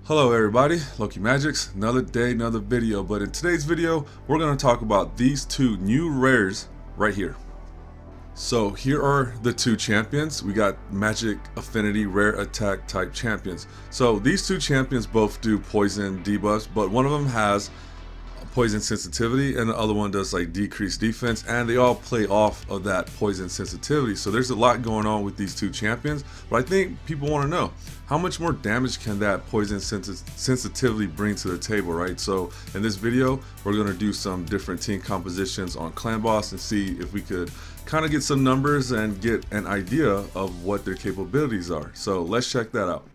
Hello everybody, Lokimagics, another day, another video, but in today's video, we're going to talk about these two new rares right here. So here are the two champions. We got Magic Affinity Rare Attack type champions. So these two champions both do poison debuffs, but one of them has poison sensitivity and the other one does like decreased defense, and they all play off of that poison sensitivity. So there's a lot going on with these two champions, but I think people want to know how much more damage can that poison sensitivity bring to the table, right? So in this video we're going to do some different team compositions on Clan Boss and see if we could kind of get some numbers and get an idea of what their capabilities are. So let's check that out.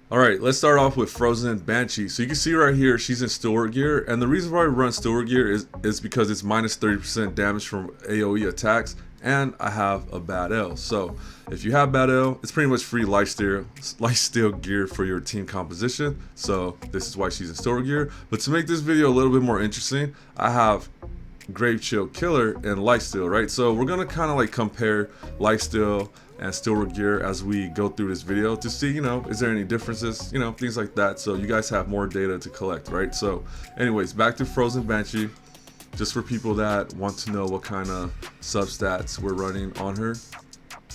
Alright, let's start off with Frozen Banshee. So you can see right here, she's in Steelwork gear, and the reason why I run Steelwork gear is because it's minus 30% damage from AoE attacks, and I have a bad L. So if you have bad L, it's pretty much free lifesteal gear for your team composition. So this is why she's in Steelwork gear. But to make this video a little bit more interesting, I have Gravechill Killer and Lifesteal, right? So we're gonna kind of like compare Lifesteal and Steelwork gear as we go through this video to see, is there any differences, things like that, so you guys have more data to collect, right? So anyways, back to Frozen Banshee, just for people that want to know what kind of substats we're running on her.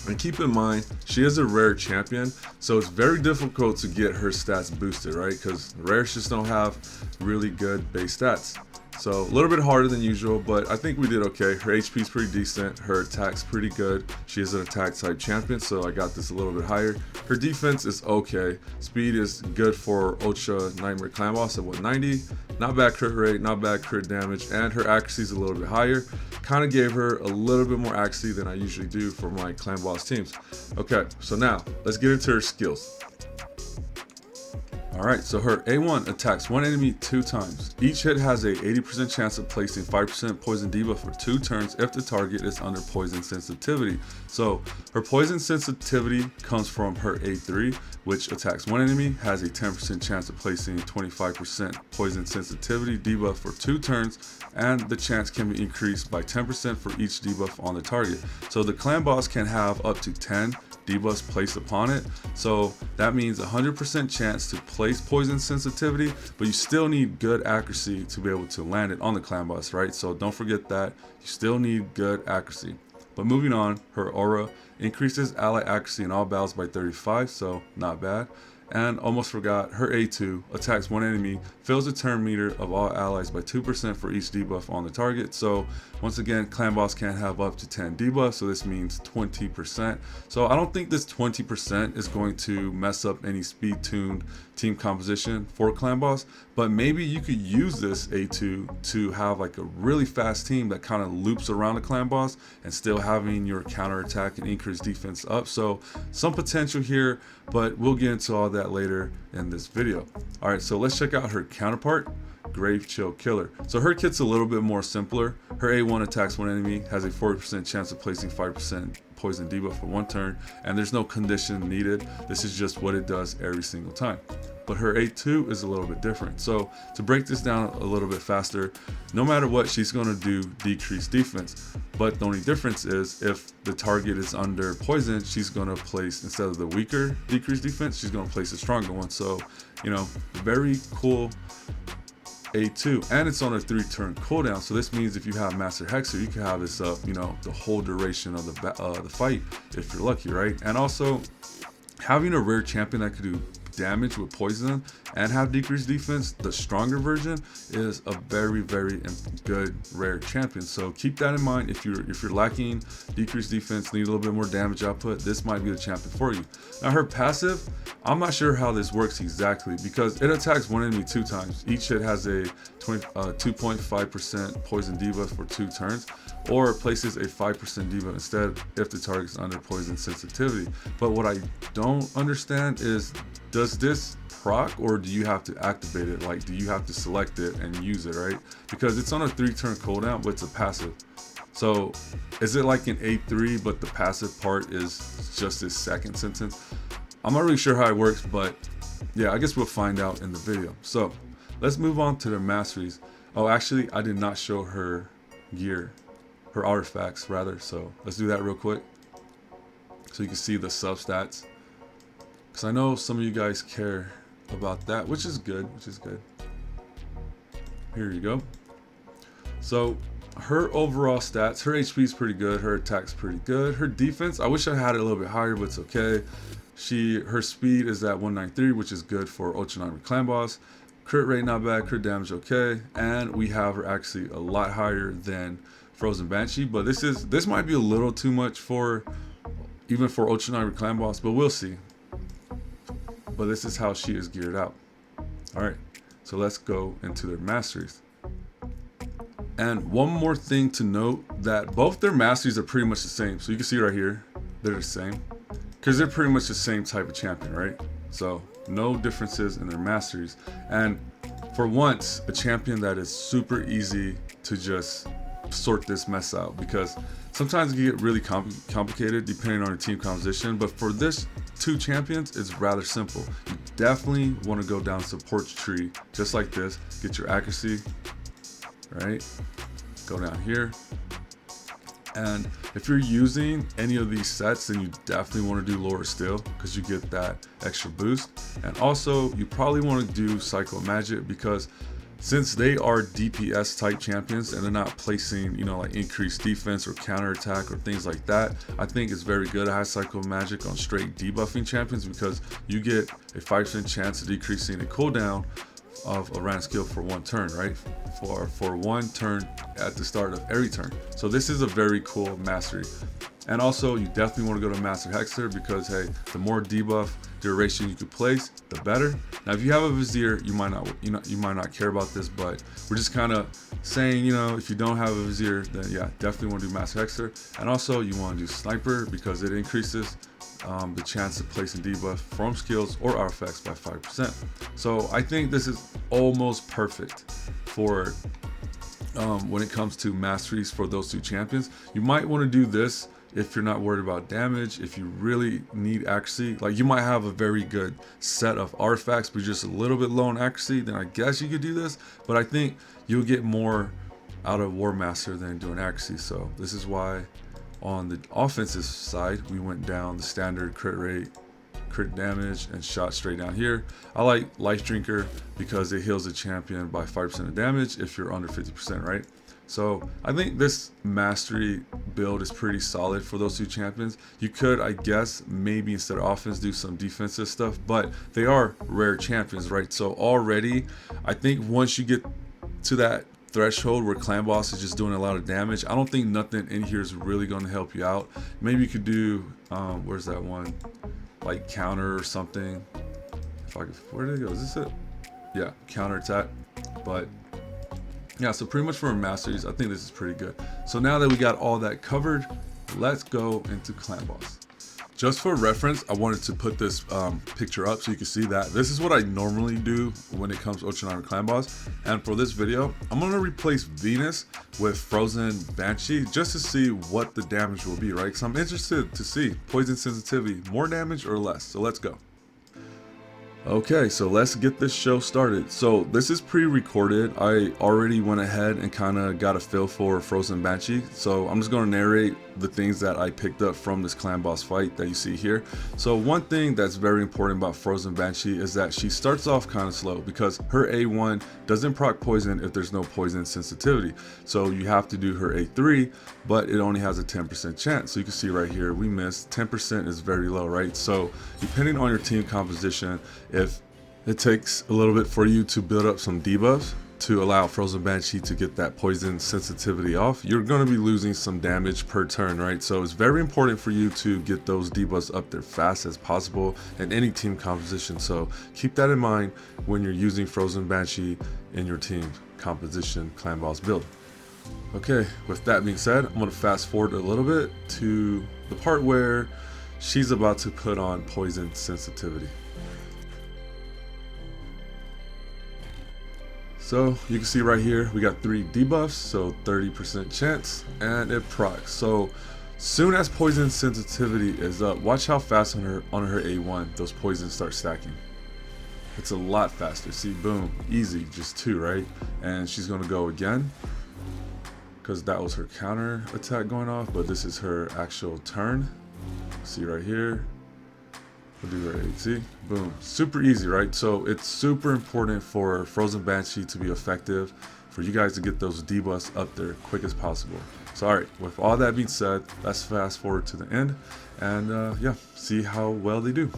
And keep in mind, she is a rare champion, so it's very difficult to get her stats boosted, right? Because rares just don't have really good base stats. So a little bit harder than usual, but I think we did okay. Her HP is pretty decent. Her attack's pretty good. She is an attack type champion, so I got this a little bit higher. Her defense is okay. Speed is good for Ultra Nightmare Clan Boss at 190. Not bad crit rate, not bad crit damage, and her accuracy is a little bit higher. Kind of gave her a little bit more accuracy than I usually do for my Clan Boss teams. Okay, so now let's get into her skills. Alright, so her A1 attacks one enemy 2 times. Each hit has a 80% chance of placing 5% poison debuff for 2 turns if the target is under poison sensitivity. So her poison sensitivity comes from her A3, which attacks one enemy, has a 10% chance of placing 25% poison sensitivity debuff for 2 turns, and the chance can be increased by 10% for each debuff on the target. So the Clan Boss can have up to 10 debuffs placed upon it, so that means 100% chance to place poison sensitivity, but you still need good accuracy to be able to land it on the Clan Boss, right? So don't forget that you still need good accuracy. But moving on, her aura increases ally accuracy in all battles by 35, so not bad. And almost forgot, her A2 attacks one enemy, fills the turn meter of all allies by 2% for each debuff on the target. So once again, Clan Boss can have up to 10 debuffs, so this means 20%. So I don't think this 20% is going to mess up any speed tuned team composition for Clan Boss, but maybe you could use this A2 to have like a really fast team that kind of loops around the Clan Boss and still having your counter attack and increased defense up. So some potential here, but we'll get into all that later in this video. All right, so let's check out her counterpart, Gravechill Killer. So her kit's a little bit more simpler. Her A1 attacks one enemy, has a 40% chance of placing 5% poison debuff for 1 turn, and there's no condition needed. This is just what it does every single time. But her A2 is a little bit different. So to break this down a little bit faster, no matter what, she's going to do decreased defense. But the only difference is if the target is under poison, she's going to place, instead of the weaker decreased defense, she's going to place a stronger one. So, very cool A2, and it's on a 3-turn cooldown. So this means if you have Master Hexer, you can have this up, the whole duration of the fight if you're lucky, right? And also having a rare champion that could do damage with poison and have decreased defense, the stronger version, is a very good rare champion. So keep that in mind. If you're lacking decreased defense, need a little bit more damage output, this might be the champion for you. Now her passive, I'm not sure how this works exactly because it attacks one enemy 2 times. Each hit has a 2.5% poison debuff for 2 turns, or places a 5% debuff instead if the target is under poison sensitivity. But what I don't understand is, does this proc, or do you have to activate it? Like, do you have to select it and use it, right? Because it's on a 3-turn cooldown, but it's a passive. So is it like an A3, but the passive part is just this second sentence? I'm not really sure how it works, but yeah, I guess we'll find out in the video. So let's move on to the Masteries. Oh, actually, I did not show her gear, her artifacts rather. So let's do that real quick so you can see the sub stats. Because I know some of you guys care about that, which is good, Here you go. So her overall stats, her HP is pretty good, her attack's pretty good, her defense, I wish I had it a little bit higher, but it's okay. Her speed is at 193, which is good for Ultra Nightmare Clan Boss. Crit rate not bad, crit damage okay, and we have her actually a lot higher than Frozen Banshee, but this might be a little too much for even for Ultra Nightmare Clan Boss, but we'll see. But this is how she is geared out. All right, so let's go into their masteries. And one more thing to note, that both their masteries are pretty much the same. So you can see right here, they're the same, because they're pretty much the same type of champion, right? So no differences in their masteries. And for once, a champion that is super easy to just sort this mess out, because sometimes it can get really complicated depending on your team composition. But for this two champions, it's rather simple. You definitely want to go down support tree just like this, get your accuracy, right? Go down here. And if you're using any of these sets, then you definitely want to do Lower Still, because you get that extra boost. And also you probably want to do Psycho Magic, because since they are DPS type champions and they're not placing, you know, like increased defense or counter attack or things like that, I think it's very good to have Psycho Magic on straight debuffing champions, because you get a 5% chance of decreasing a cooldown of a random skill for one turn, right? For one turn at the start of every turn. So this is a very cool mastery. And also you definitely want to go to Master Hexer, because hey, the more debuff duration you could place, the better. Now if you have a Vizier, you might not care about this, but we're just kind of saying, you know, if you don't have a Vizier, then yeah, definitely want to do Master Hexer. And also you want to do Sniper, because it increases the chance of placing debuff from skills or artifacts by 5%. So I think this is almost perfect for when it comes to masteries for those two champions. You might want to do this if you're not worried about damage. If you really need accuracy, like you might have a very good set of artifacts but just a little bit low on accuracy, then I guess you could do this. But I think you'll get more out of War Master than doing accuracy. So this is why on the offensive side we went down the standard crit rate, crit damage, and shot straight down here. I like Life Drinker because it heals the champion by 5% of damage if you're under 50%, right? So I think this mastery build is pretty solid for those two champions. You could, I guess, maybe instead of offense do some defensive stuff, but they are rare champions, right? So already I think once you get to that threshold where Clan Boss is just doing a lot of damage, I don't think nothing in here is really going to help you out. Maybe you could do where's that one, like counter or something. If I could, where did it go? Is this it? Yeah, counter attack. But yeah, so pretty much for masteries, I think this is pretty good. So now that we got all that covered, let's go into Clan Boss. Just for reference, I wanted to put this picture up so you can see that this is what I normally do when it comes to Ultra Nightmare Clan Boss. And for this video, I'm going to replace Venus with Frozen Banshee just to see what the damage will be, right? Because I'm interested to see poison sensitivity, more damage or less. So let's go. Okay, so let's get this show started. So this is pre-recorded. I already went ahead and kind of got a feel for Frozen Banshee. So I'm just going to narrate the things that I picked up from this Clan Boss fight that you see here. So one thing that's very important about Frozen Banshee is that she starts off kind of slow, because her A1 doesn't proc poison if there's no poison sensitivity. So you have to do her A3, but it only has a 10% chance. So you can see right here, we missed. 10% is very low, right? So depending on your team composition, if it takes a little bit for you to build up some debuffs to allow Frozen Banshee to get that poison sensitivity off, you're going to be losing some damage per turn, right? So it's very important for you to get those debuffs up there fast as possible in any team composition. So keep that in mind when you're using Frozen Banshee in your team composition Clan Boss build. Okay, with that being said, I'm going to fast forward a little bit to the part where she's about to put on poison sensitivity. So you can see right here, we got 3 debuffs, so 30% chance, and it procs. So soon as poison sensitivity is up, watch how fast on her A1 those poisons start stacking. It's a lot faster. See, boom, easy, just 2, right? And she's gonna go again, because that was her counter attack going off, but this is her actual turn. See right here, We'll do their 8. See? Boom. Super easy, right? So it's super important for Frozen Banshee to be effective, for you guys to get those debuffs up there quick as possible. So alright, with all that being said, let's fast forward to the end and yeah, see how well they do.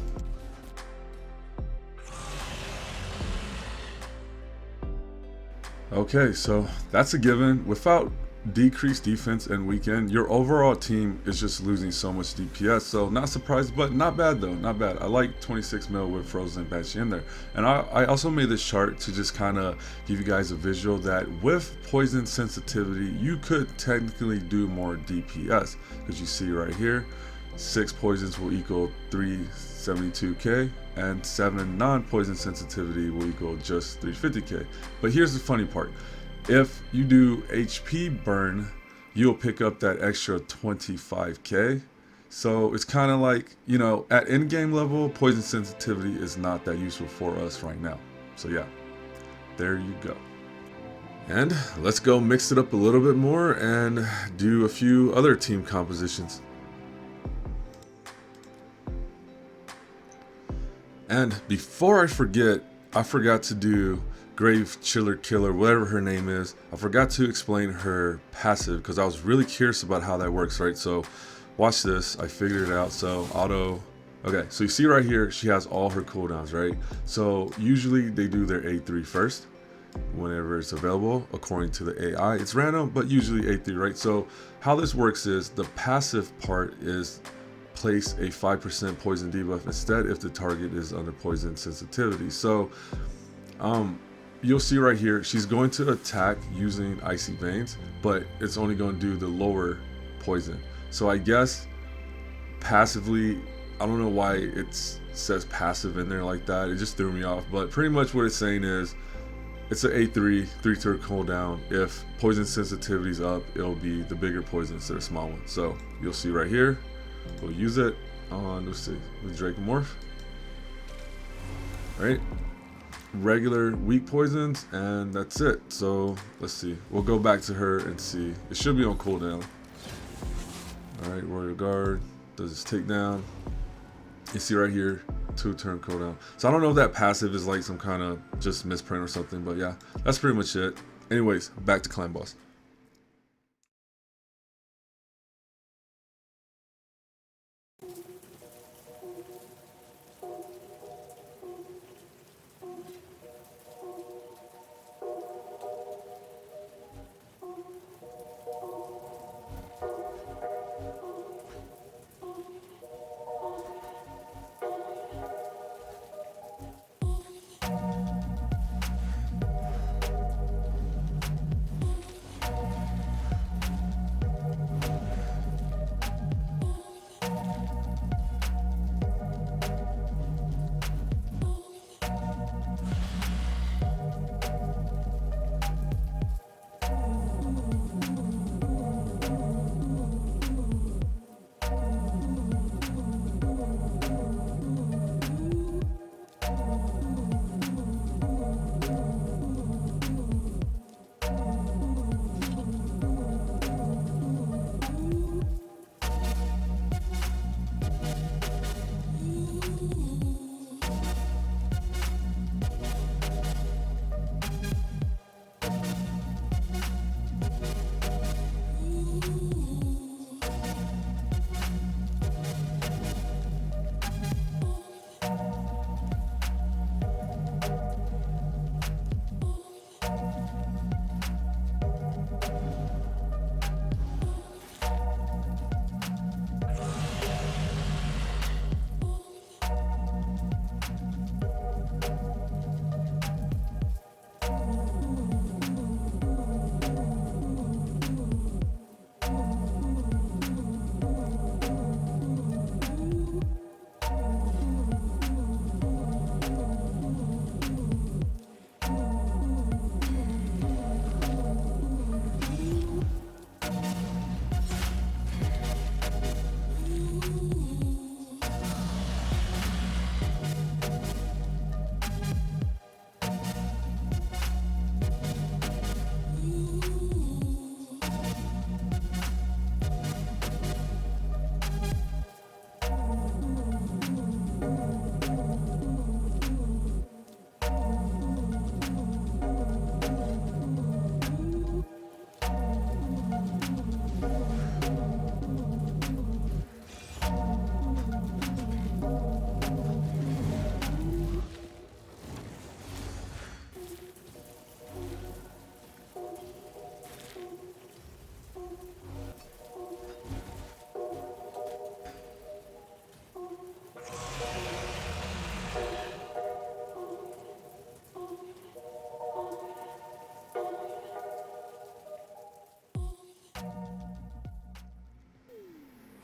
Okay, so that's a given. Without decreased defense and weekend, your overall team is just losing so much DPS. So not surprised, but not bad though, not bad. I like 26 mil with Frozen Banshee in there. And I also made this chart to just kind of give you guys a visual that with poison sensitivity, you could technically do more DPS. Because you see right here, 6 poisons will equal 372k, and 7 non-poison sensitivity will equal just 350k. But here's the funny part. If you do HP burn, you'll pick up that extra 25k. So it's kind of like, you know, at in-game level, poison sensitivity is not that useful for us right now. So yeah, there you go. And let's go mix it up a little bit more and do a few other team compositions. And before I forget, I forgot to do Gravechill Killer, whatever her name is. I forgot to explain her passive because I was really curious about how that works, right? So watch this, I figured it out. So auto, okay, so you see right here, she has all her cooldowns, right? So usually they do their A3 first, whenever it's available, according to the AI. It's random, but usually A3, right? So how this works is the passive part is place a 5% poison debuff instead if the target is under poison sensitivity. So you'll see right here, she's going to attack using Icy Veins, but it's only going to do the lower poison. So I guess passively, I don't know why it says passive in there like that. It just threw me off. But pretty much what it's saying is it's an A3, 3-turn cooldown. If poison sensitivity is up, it'll be the bigger poison instead of small one. So you'll see right here, we'll use it on, let's see, with Dracomorph. Right? Regular weak poisons, and that's it. So let's see, we'll go back to her and see. It should be on cooldown. All right, Royal Guard does its takedown. You see right here, 2-turn cooldown. So I don't know if that passive is like some kind of just misprint or something, but yeah, that's pretty much it. Anyways, back to Clan Boss.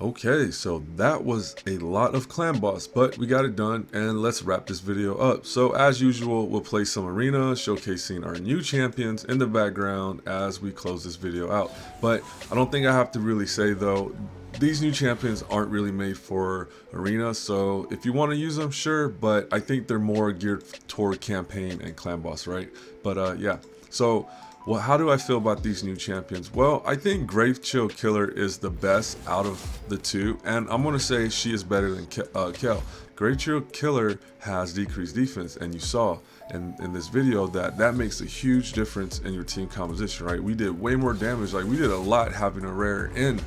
Okay, so that was a lot of clan boss, but we got it done, and let's wrap this video up. So as usual, we'll play some arena, showcasing our new champions in the background as we close this video out. But I don't think I have to really say though, these new champions aren't really made for arena, so if you want to use them, sure, but I think they're more geared toward campaign and clan boss, right? But yeah, so well, how do I feel about these new champions? Well, I think Gravechill Killer is the best out of the two, and I'm going to say she is better than Kel. Gravechill Killer has decreased defense, and you saw in this video that makes a huge difference in your team composition, right? We did way more damage, like we did a lot having a rare in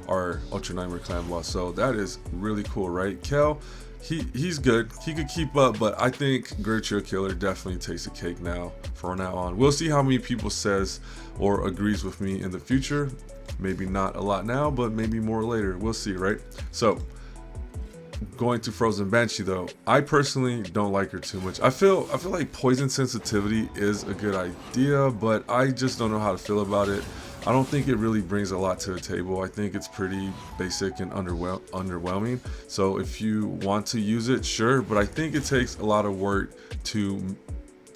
our Ultra Nightmare Clan boss, so that is really cool, right? Kel, he's good, he could keep up, but I think Gravechill Killer definitely takes a cake now from now on. We'll see how many people says or agrees with me in the future. Maybe not a lot now, but maybe more later, we'll see, right? So going to Frozen Banshee though, I personally don't like her too much. I feel like poison sensitivity is a good idea, but I just don't know how to feel about it. I don't think it really brings a lot to the table. I think it's pretty basic and underwhelming. So if you want to use it, sure, but I think it takes a lot of work to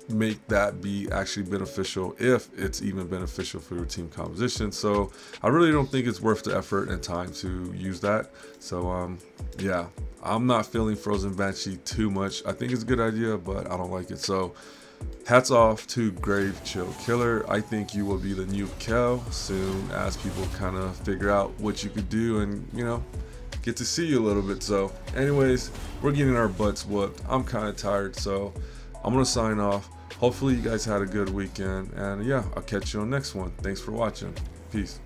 make that be actually beneficial, if it's even beneficial for your team composition. So I really don't think it's worth the effort and time to use that. So yeah, I'm not feeling Frozen Banshee too much. I think it's a good idea, but I don't like it. So hats off to Gravechill Killer. I think you will be the new Kel soon as people kind of figure out what you could do and, you know, get to see you a little bit. So anyways, we're getting our butts whooped. I'm kind of tired, so I'm gonna sign off. Hopefully you guys had a good weekend, and yeah, I'll catch you on the next one. Thanks for watching. Peace.